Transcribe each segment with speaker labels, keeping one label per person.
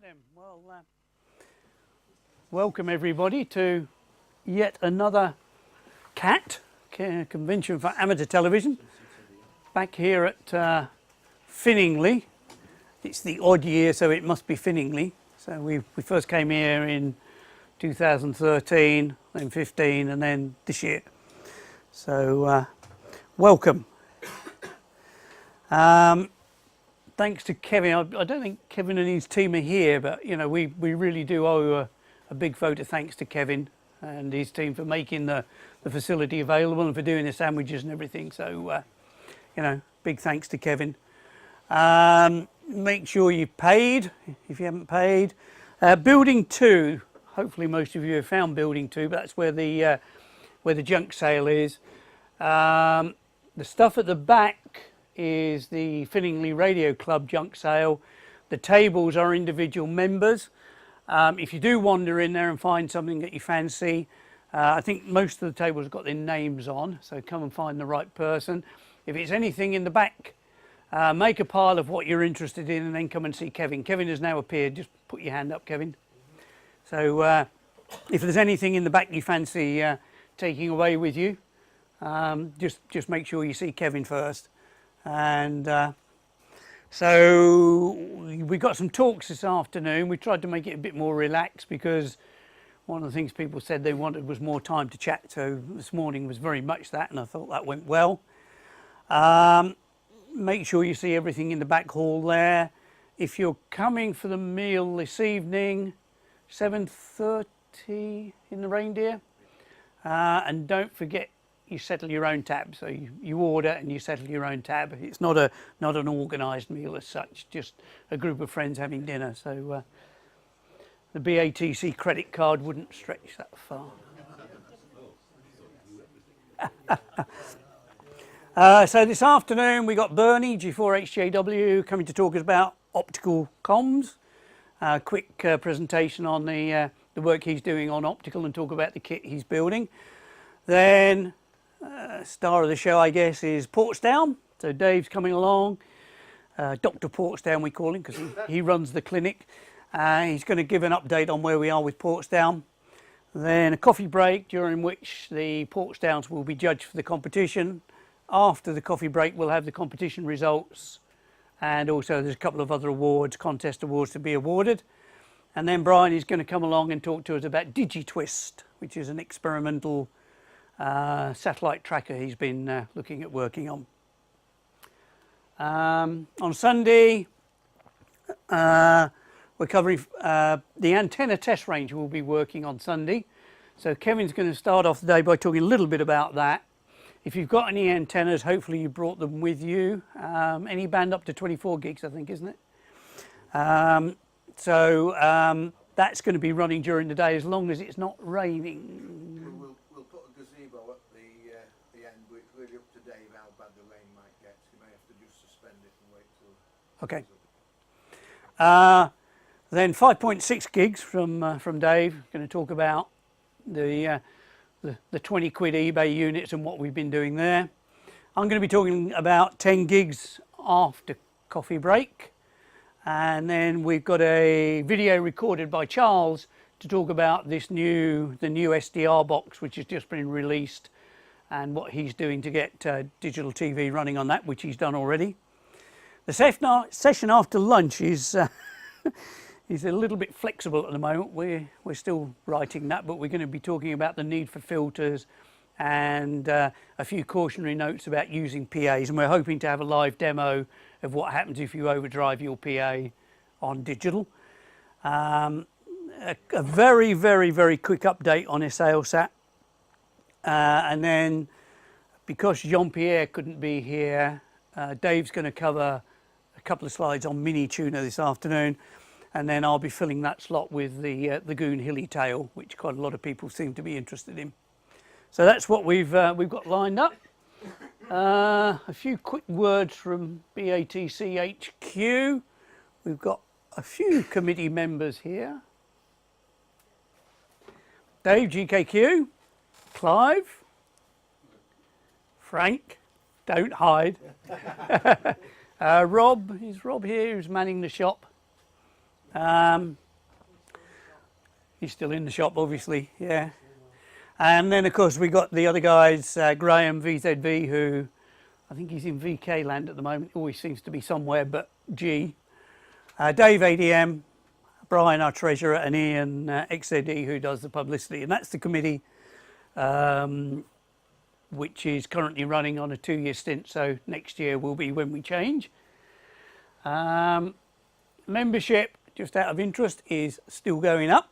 Speaker 1: then, well, welcome everybody to yet another CAT, Convention for Amateur Television, back here at Finningley. It's the odd year, so it must be Finningley. So we first came here in 2013, then 15, and then this year. So welcome. Thanks to Kevin. I don't think Kevin and his team are here, but you know we really do owe a big vote of thanks to Kevin and his team for making the facility available and for doing the sandwiches and everything. So you know, big thanks to Kevin. Make sure you paid if you haven't paid. Building 2. Hopefully most of you have found Building 2, but that's where the junk sale is. The stuff at the back is the Finningley Radio Club junk sale. The tables are individual members. If you do wander in there and find something that you fancy, I think most of the tables have got their names on, so come and find the right person. If it's anything in the back, make a pile of what you're interested in and then come and see Kevin. Kevin has now appeared. Just put your hand up, Kevin. So if there's anything in the back you fancy taking away with you, just make sure you see Kevin first. And so we got some talks this afternoon. We tried to make it a bit more relaxed because one of the things people said they wanted was more time to chat. So this morning was very much that, and I thought that went well. Make sure you see everything in the back hall there. If you're coming for the meal this evening, 7:30 in the Reindeer, and don't forget you settle your own tab. So you order and you settle your own tab. It's not an organised meal as such, just a group of friends having dinner. So the BATC credit card wouldn't stretch that far. So this afternoon we got Bernie, G8GTZ, coming to talk us about optical comms. Quick presentation on the work he's doing on optical and talk about the kit he's building. Then star of the show, I guess, is Portsdown. So Dave's coming along. Dr. Portsdown we call him because he runs the clinic. He's going to give an update on where we are with Portsdown. Then a coffee break during which the Portsdowns will be judged for the competition. After the coffee break we'll have the competition results, and also there's a couple of other awards, contest awards to be awarded. And then Brian is going to come along and talk to us about DigiTwist, which is an experimental satellite tracker he's been looking at working on. On Sunday we're covering the antenna test range we'll be working on Sunday. So Kevin's going to start off the day by talking a little bit about that. If you've got any antennas, hopefully you brought them with you. Any band up to 24 gigs, I think, isn't it? So that's going to be running during the day as long as it's not raining.
Speaker 2: We'll put a gazebo at the end, which is really up to Dave how bad the rain might get. You may have to just suspend it and wait till.
Speaker 1: Okay. Then 5.6 gigs from Dave. Going to talk about the 20 quid eBay units and what we've been doing there. I'm going to be talking about 10 gigs after coffee break. And then we've got a video recorded by Charles to talk about the new SDR box, which has just been released, and what he's doing to get digital TV running on that, which he's done already. The session after lunch is is a little bit flexible at the moment. We're still writing that, but we're going to be talking about the need for filters and a few cautionary notes about using PAs, and we're hoping to have a live demo of what happens if you overdrive your PA on digital. A very, very, very quick update on SAOSAT. And then, because Jean-Pierre couldn't be here, Dave's going to cover a couple of slides on mini tuner this afternoon, and then I'll be filling that slot with the Goon Hilly tail, which quite a lot of people seem to be interested in. So that's what we've got lined up. A few quick words from BATC HQ. We've got a few committee members here. Dave, GKQ, Clive, Frank, don't hide. Rob, is Rob here, who's manning the shop? He's still in the shop, obviously, yeah. And then, of course, we got the other guys, Graham VZV, who I think he's in VK land at the moment. Always seems to be somewhere but G. Dave ADM, Brian, our treasurer, and Ian XZD, who does the publicity. And that's the committee, which is currently running on a 2-year stint. So next year will be when we change. Membership, just out of interest, is still going up.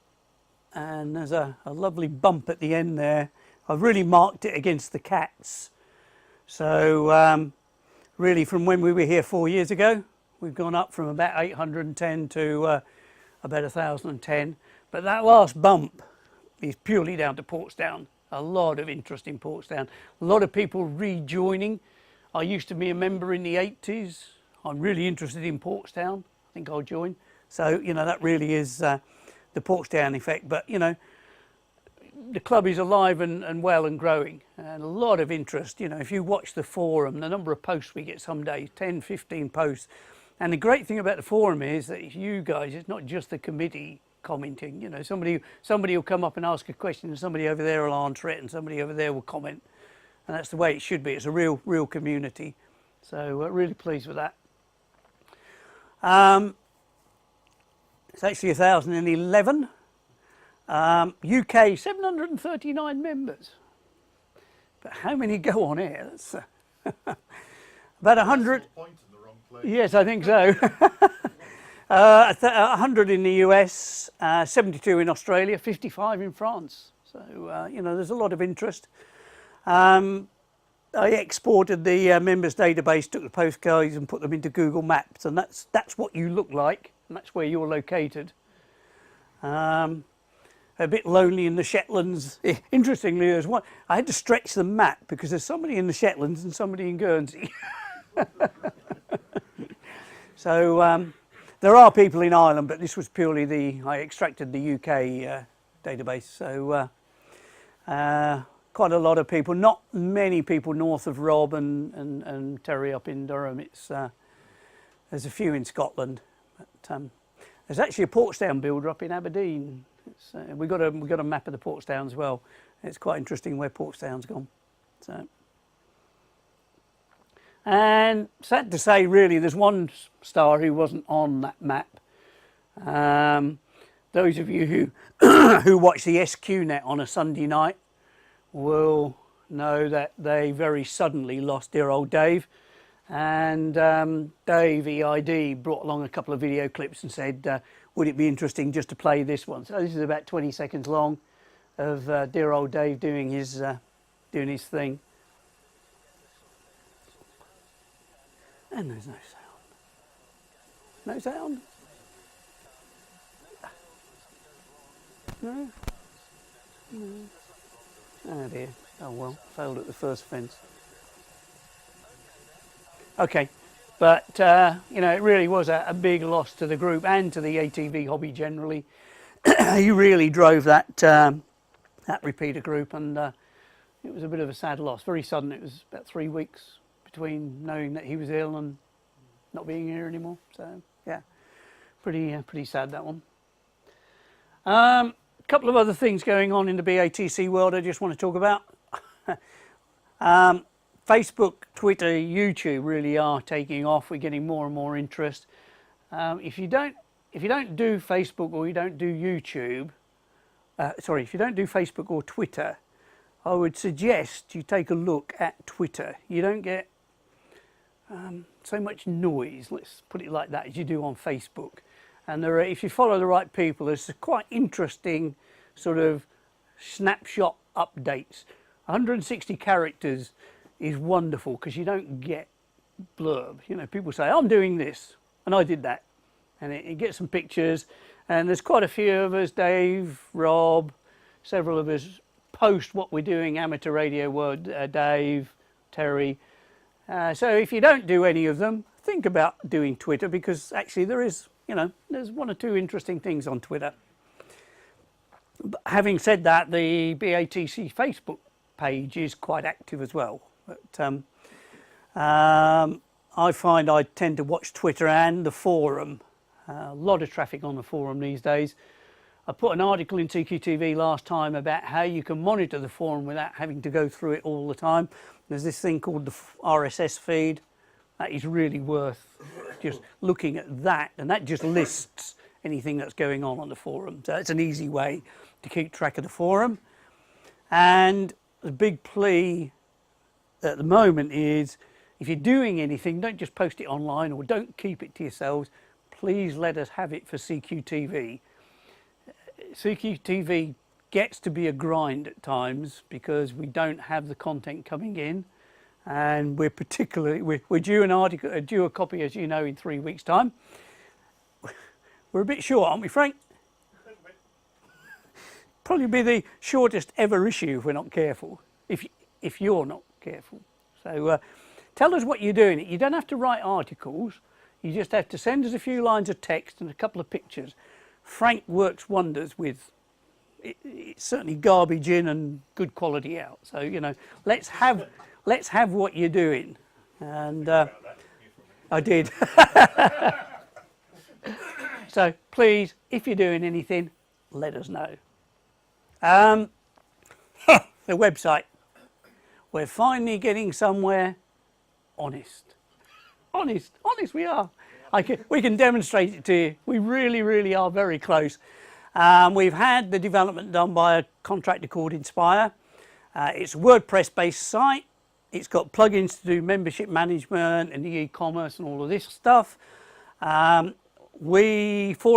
Speaker 1: And there's a lovely bump at the end there. I've really marked it against the CATs. So really from when we were here 4 years ago, we've gone up from about 810 to about 1,010. But that last bump is purely down to Portsdown. A lot of interest in Portsdown. A lot of people rejoining. I used to be a member in the 80s. I'm really interested in Portsdown. I think I'll join. So, you know, that really is the Portsdown effect. But, you know, the club is alive and well and growing, and a lot of interest. You know, if you watch the forum, the number of posts we get some days, 10, 15 posts. And the great thing about the forum is that it's you guys, it's not just the committee commenting. You know, somebody will come up and ask a question, and somebody over there will answer it, and somebody over there will comment. And that's the way it should be. It's a real community. So really pleased with that. It's actually 1,011. UK 739 members. But how many go on here? That's about 100. Yes, I think so. 100 in the US, 72 in Australia, 55 in France. So, you know, there's a lot of interest. I exported the members database, took the postcards and put them into Google Maps, and that's what you look like, and that's where you're located. A bit lonely in the Shetlands. Interestingly, there's one. I had to stretch the map because there's somebody in the Shetlands and somebody in Guernsey. So there are people in Ireland, but this was purely I extracted the UK database. So quite a lot of people, not many people north of Rob and Terry up in Durham. It's there's a few in Scotland, but there's actually a Portsdown builder up in Aberdeen. We've got a map of the Portsdown as well. It's quite interesting where Portsdown's gone. So, and sad to say, really, there's one star who wasn't on that map. Those of you who who watch the SQNet on a Sunday night will know that they very suddenly lost dear old Dave. And Dave EID brought along a couple of video clips and said, would it be interesting just to play this one? So this is about 20 seconds long of dear old Dave doing his thing. And there's no sound. No sound? No? No. Oh dear. Oh well, failed at the first fence. Okay, but you know, it really was a big loss to the group and to the ATV hobby generally. He really drove that that repeater group, and it was a bit of a sad loss. Very sudden. It was about 3 weeks between knowing that he was ill and not being here anymore. So yeah, pretty sad, that one. A couple of other things going on in the BATC world I just want to talk about. Facebook, Twitter, YouTube really are taking off. We're getting more and more interest. If you don't do Facebook or you don't do YouTube, if you don't do Facebook or Twitter, I would suggest you take a look at Twitter. You don't get so much noise, let's put it like that, as you do on Facebook. And there are, if you follow the right people, there's quite interesting sort of snapshot updates. 160 characters is wonderful because you don't get blurb. You know, people say, I'm doing this and I did that, and it gets some pictures, and there's quite a few of us, Dave, Rob, several of us post what we're doing, amateur radio world, Dave, Terry. So if you don't do any of them, think about doing Twitter, because actually there is, you know, there's one or two interesting things on Twitter. But having said that, the BATC Facebook page is quite active as well. But I find I tend to watch Twitter and the forum A lot of traffic on the forum these days. I put an article in CQTV last time about how you can monitor the forum without having to go through it all the time. There's this thing called the RSS feed. That is really worth just looking at that, and that just lists anything that's going on the forum. So it's an easy way to keep track of the forum. And the big plea at the moment is, if you're doing anything, don't just post it online or don't keep it to yourselves. Please let us have it for CQTV. CQTV gets to be a grind at times because we don't have the content coming in, and we're due an article, due a copy, as you know, in 3 weeks' time. We're a bit short, aren't we, Frank? Probably be the shortest ever issue if we're not careful, if you're not careful. So tell us what you're doing. You don't have to write articles. You just have to send us a few lines of text and a couple of pictures. Frank works wonders with it's certainly garbage in and good quality out. So, you know, let's have what you're doing. And I did. So please, if you're doing anything, let us know. The website. We're finally getting somewhere honest. Honest we are. We can demonstrate it to you. We really are very close. We've had the development done by a contractor called Inspire. It's a WordPress based site. It's got plugins to do membership management and the e-commerce and all of this stuff. Four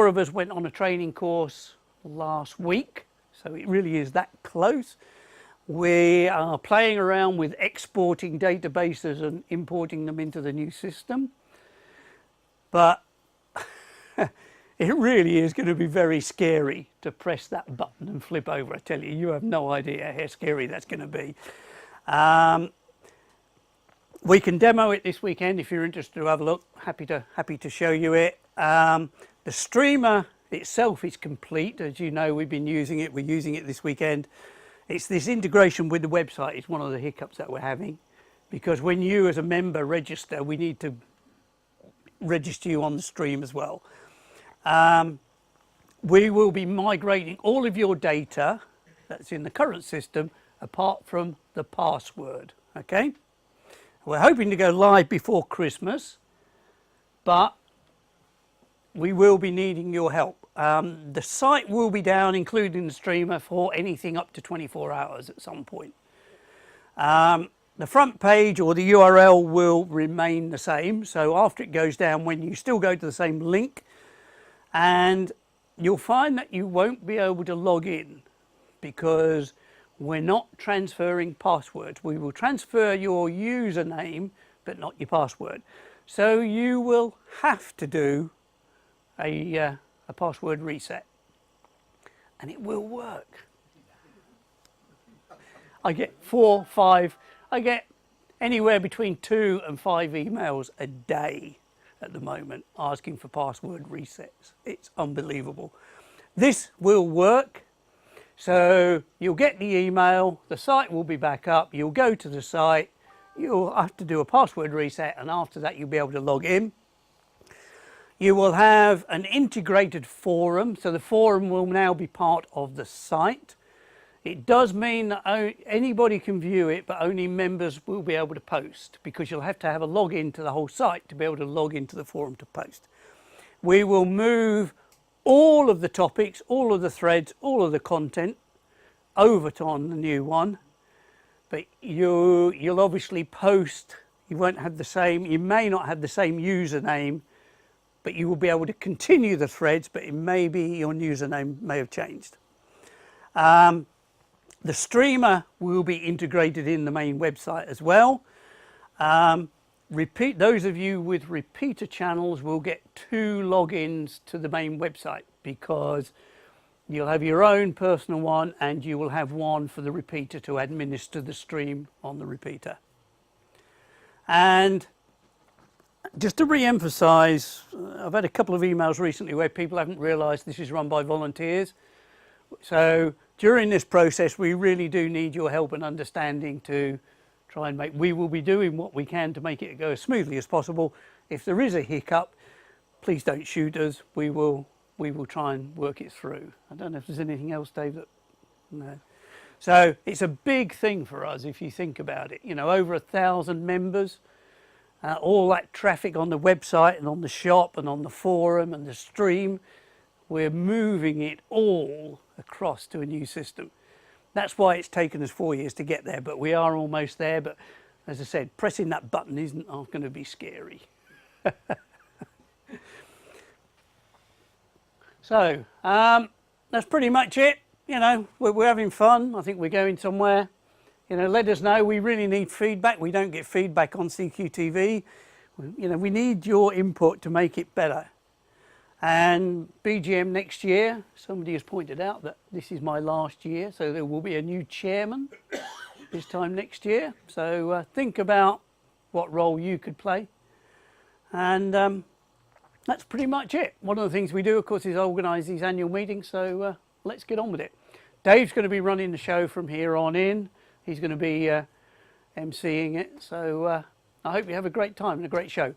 Speaker 1: of us went on a training course last week, so it really is that close. We are playing around with exporting databases and importing them into the new system. But it really is going to be very scary to press that button and flip over. I tell you, you have no idea how scary that's going to be. We can demo it this weekend if you're interested to have a look. Happy to show you it. The streamer itself is complete. As you know, we've been using it. We're using it this weekend. It's this integration with the website is one of the hiccups that we're having, because when you as a member register, we need to register you on the stream as well. We will be migrating all of your data that's in the current system apart from the password. Okay, we're hoping to go live before Christmas, but we will be needing your help. The site will be down, including the streamer, for anything up to 24 hours at some point. The front page or the URL will remain the same. So after it goes down, when you still go to the same link, and you'll find that you won't be able to log in because we're not transferring passwords. We will transfer your username, but not your password. So you will have to do a password reset, and it will work. I get 4, 5, I get anywhere between 2 and 5 emails a day at the moment asking for password resets. It's unbelievable. This will work. So you'll get the email, the site will be back up, you'll go to the site, you'll have to do a password reset, and after that you'll be able to log in. You will have an integrated forum, so the forum will now be part of the site. It does mean that anybody can view it, but only members will be able to post, because you'll have to have a login to the whole site to be able to log into the forum to post. We will move all of the topics, all of the threads, all of the content over to on the new one, but you'll obviously post. You won't have the same, you may not have the same username, but you will be able to continue the threads, but it may be your username may have changed. The streamer will be integrated in the main website as well. Those of you with repeater channels will get 2 logins to the main website, because you'll have your own personal one and you will have one for the repeater to administer the stream on the repeater. And just to re-emphasize, I've had a couple of emails recently where people haven't realized this is run by volunteers. So during this process, we really do need your help and understanding to try and we will be doing what we can to make it go as smoothly as possible. If there is a hiccup, please don't shoot us. We will try and work it through. I don't know if there's anything else, Dave, that, no. So it's a big thing for us if you think about it. You know, over 1,000 members, all that traffic on the website and on the shop and on the forum and the stream, we're moving it all across to a new system. That's why it's taken us 4 years to get there, but we are almost there. But as I said, pressing that button isn't going to be scary. So that's pretty much it. You know, we're having fun. I think we're going somewhere. You know, let us know. We really need feedback. We don't get feedback on CQTV. You know, we need your input to make it better. And BGM next year, somebody has pointed out that this is my last year, so there will be a new chairman this time next year. So think about what role you could play. And that's pretty much it. One of the things we do, of course, is organise these annual meetings, so let's get on with it. Dave's going to be running the show from here on in. He's going to be emceeing it, so I hope you have a great time and a great show.